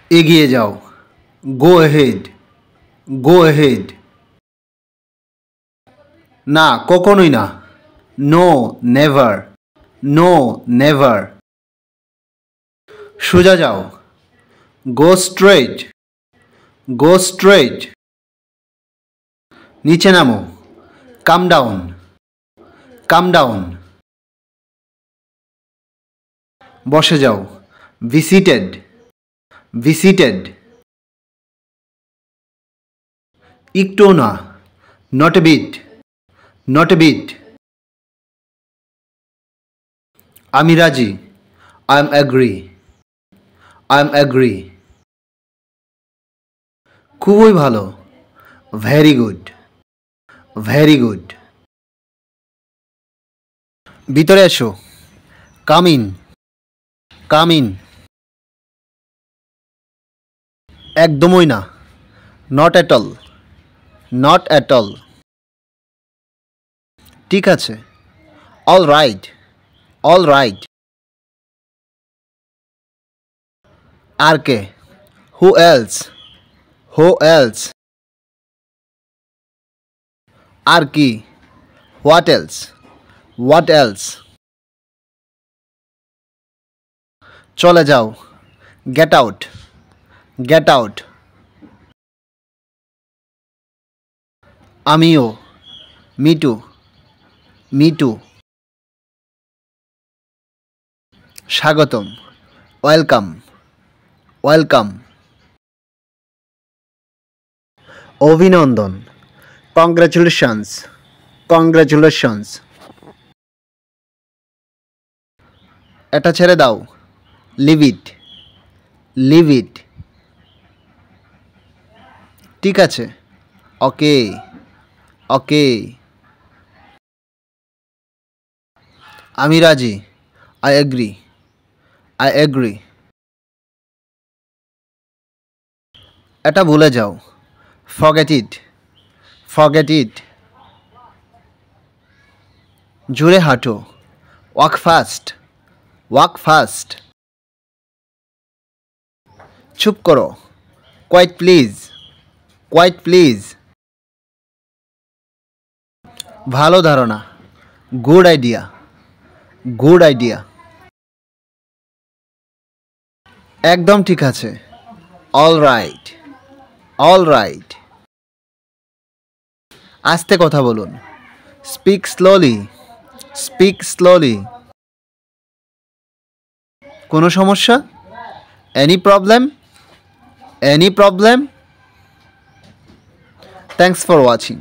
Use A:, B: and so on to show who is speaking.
A: এগিয়ে যাও। Go ahead, go ahead. না, কখনোই না। No, never, no, never. সোজা যাও। Go straight, go straight. নিচে নামো। Come down, come down. বসে যাও। Be seated, be seated. একটুও না। Not a bit, not a bit. আমি রাজি। I am agree, I am agree. খুবই ভালো। Very good, very good. ভিতরে এসো। Come in, come in. একদমই না। Not at all, not at all. ঠিক আছে। All right, all right. আর কে? Who else, who else. আর কি? What else, what else. চলে যাও। Get out, get out. আমিও। Me too, me too. স্বাগতম। Welcome, welcome. অভিনন্দন। Congratulations, congratulations. এটা ছেড়ে দাও। Leave it, leave it. ঠিক আছে। Okay, okay. আমি রাজি। I agree, I agree. এটা ভুলে যাও। Forget it, forget it. জোরে হাঁটো। Walk fast, walk fast. চুপ করো। Quiet please, quiet please. ভালো ধারণা। Good idea, good idea. একদম ঠিক আছে। All right, all right. আস্তে কথা বলুন। Speak slowly, speak slowly. কোনো সমস্যা? Any problem, any problem? Thanks for watching.